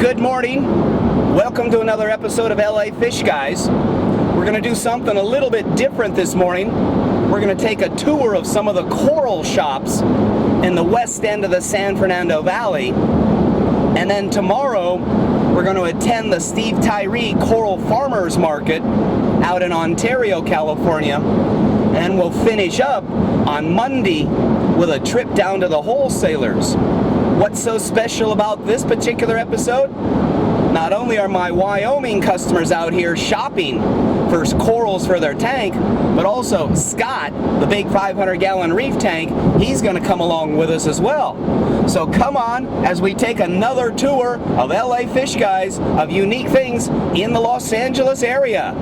Good morning. Welcome to another episode of LA Fishguys. We're going to do something a little bit different this morning. We're going to take a tour of some of the coral shops in the west end of the San Fernando Valley. And then tomorrow, we're going to attend the Steve Tyree Coral Farmers Market out in Ontario, California. And we'll finish up on Monday with a trip down to the wholesalers. What's so special about this particular episode? Not only are my Wyoming customers out here shopping for corals for their tank, but also Scott, the big 500-gallon reef tank, he's going to come along with us as well. So come on as we take another tour of LA Fishguys of unique things in the Los Angeles area.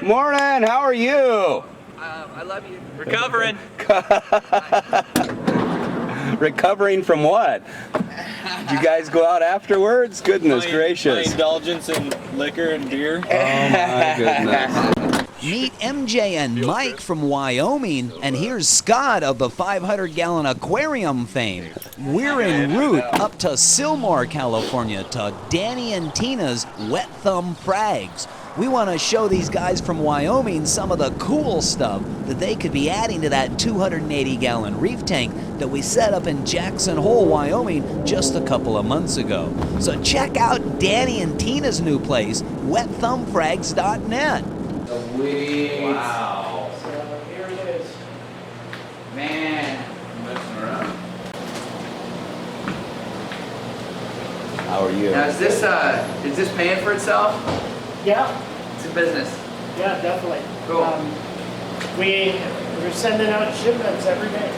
Morning, how are you? I love you. Recovering. Recovering from what? Did you guys go out afterwards? Goodness gracious. My indulgence in liquor and beer. Oh my goodness. Meet MJ and Mike from Wyoming, and here's Scott of the 500-gallon aquarium fame. We're en route up to Sylmar, California to Danny and Tina's Wet Thumb Frags. We want to show these guys from Wyoming some of the cool stuff that they could be adding to that 280-gallon reef tank that we set up in Jackson Hole, Wyoming just a couple of months ago. So check out Danny and Tina's new place, wetthumbfrags.net. Sweet. Wow. So here it is. Man. Messing around. How are you? Now is this paying for itself? Yeah, It's a business. yeah, definitely. Cool. We're sending out shipments every day.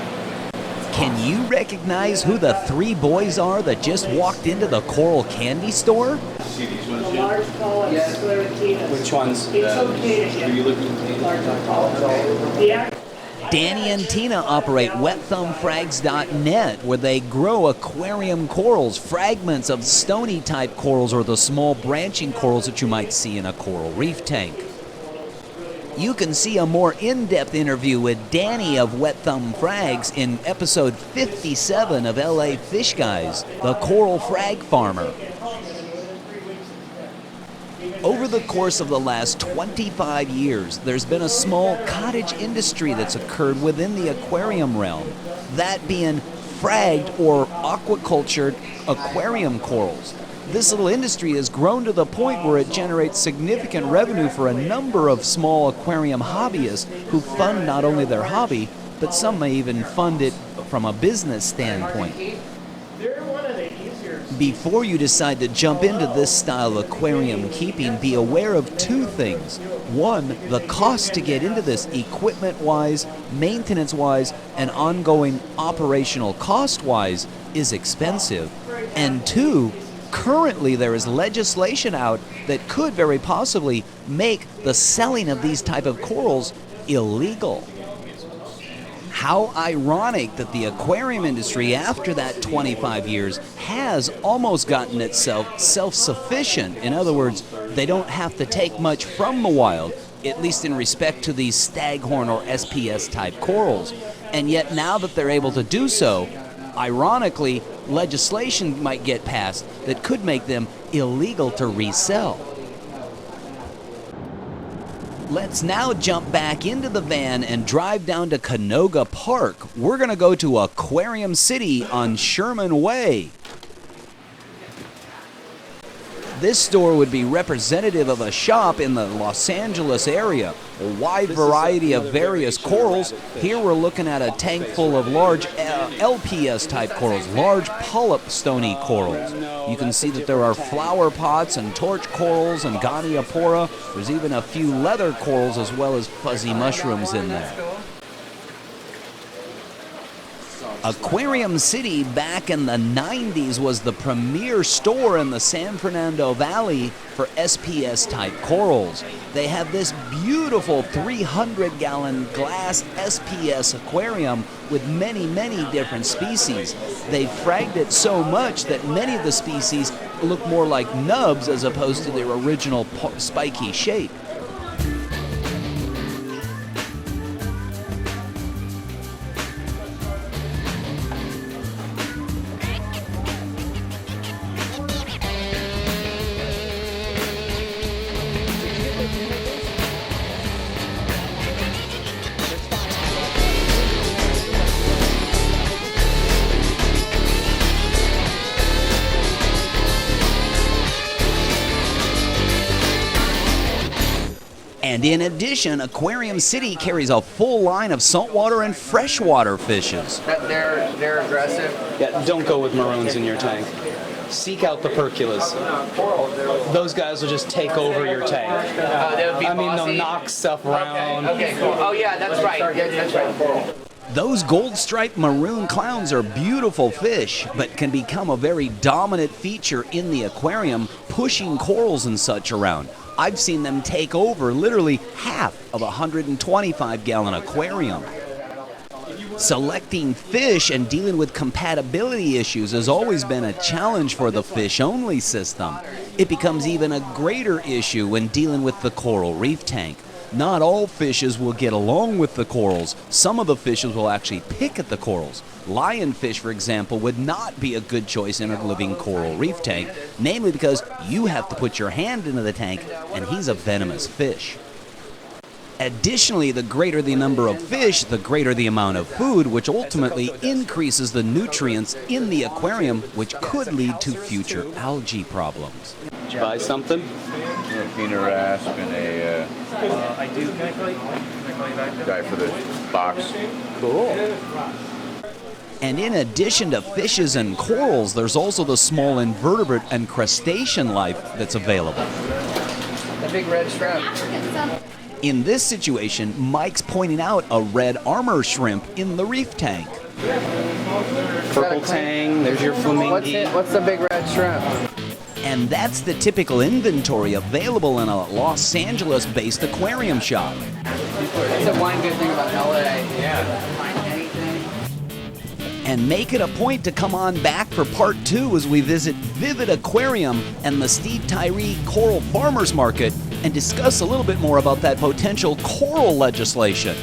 Can you recognize who the three boys are that just walked into the Coral Candy store? The large polyps, Yes. sclerotinas. Which ones? It's okay to get large polyps. The Danny and Tina operate wetthumbfrags.net, where they grow aquarium corals, fragments of stony type corals or the small branching corals that you might see in a coral reef tank. You can see a more in-depth interview with Danny of Wet Thumb Frags in episode 57 of LA Fishguys, the coral frag farmer. Over the course of the last 25 years, there's been a small cottage industry that's occurred within the aquarium realm, that being fragged or aquacultured aquarium corals. This little industry has grown to the point where it generates significant revenue for a number of small aquarium hobbyists who fund not only their hobby, but some may even fund it from a business standpoint. they're one of the easier. Before you decide to jump into this style of aquarium keeping, be aware of two things. One, the cost to get into this equipment-wise, maintenance-wise, and ongoing operational cost-wise is expensive. And two, currently there is legislation out that could very possibly make the selling of these type of corals illegal. How ironic that the aquarium industry, after that 25 years, has almost gotten itself self-sufficient. In other words, they don't have to take much from the wild, at least in respect to these staghorn or SPS type corals. And yet now that they're able to do so, ironically, legislation might get passed that could make them illegal to resell. Let's now jump back into the van and drive down to Canoga Park. We're going to go to Aquarium City on Sherman Way. This store would be representative of a shop in the Los Angeles area. A wide variety of various corals. Here we're looking at a tank full of large LPS type corals, large polyp stony corals. You can see that there are flower pots and torch corals and goniopora. There's even a few leather corals as well as fuzzy mushrooms in there. Aquarium City back in the 90s was the premier store in the San Fernando Valley for SPS-type corals. They have this beautiful 300-gallon glass SPS aquarium with many, many different species. They fragged it so much that many of the species look more like nubs as opposed to their original spiky shape. And in addition, Aquarium City carries a full line of saltwater and freshwater fishes. They're aggressive. Yeah, don't go with maroons in your tank. Seek out the perculas. Those guys will just take over your tank. They would be they'll bossy. knock stuff around. Okay, cool. Oh yeah, that's right. Yeah, that's right. Those gold-striped maroon clowns are beautiful fish, but can become a very dominant feature in the aquarium, pushing corals and such around. I've seen them take over literally half of a 125-gallon aquarium. Selecting fish and dealing with compatibility issues has always been a challenge for the fish-only system. It becomes even a greater issue when dealing with the coral reef tank. Not all fishes will get along with the corals. Some of the fishes will actually pick at the corals. Lionfish, for example, would not be a good choice in a living coral reef tank, namely because you have to put your hand into the tank, and he's a venomous fish. Additionally, the greater the number of fish, the greater the amount of food, which ultimately increases the nutrients in the aquarium, which could lead to future algae problems. Did you buy something? A peanut rasp and a I do. Can I call you back? guy for the box. Cool. And in addition to fishes and corals, there's also the small invertebrate and crustacean life that's available. The big red shrimp. In this situation, Mike's pointing out a red armor shrimp in the reef tank. Purple tang, there's your flamingo. What's the big red shrimp? And that's the typical inventory available in a Los Angeles-based aquarium shop. That's the one good thing about LA. Yeah. Find anything. And make it a point to come on back for part 2 as we visit Vivid Aquarium and the Steve Tyree Coral Farmers Market and discuss a little bit more about that potential coral legislation.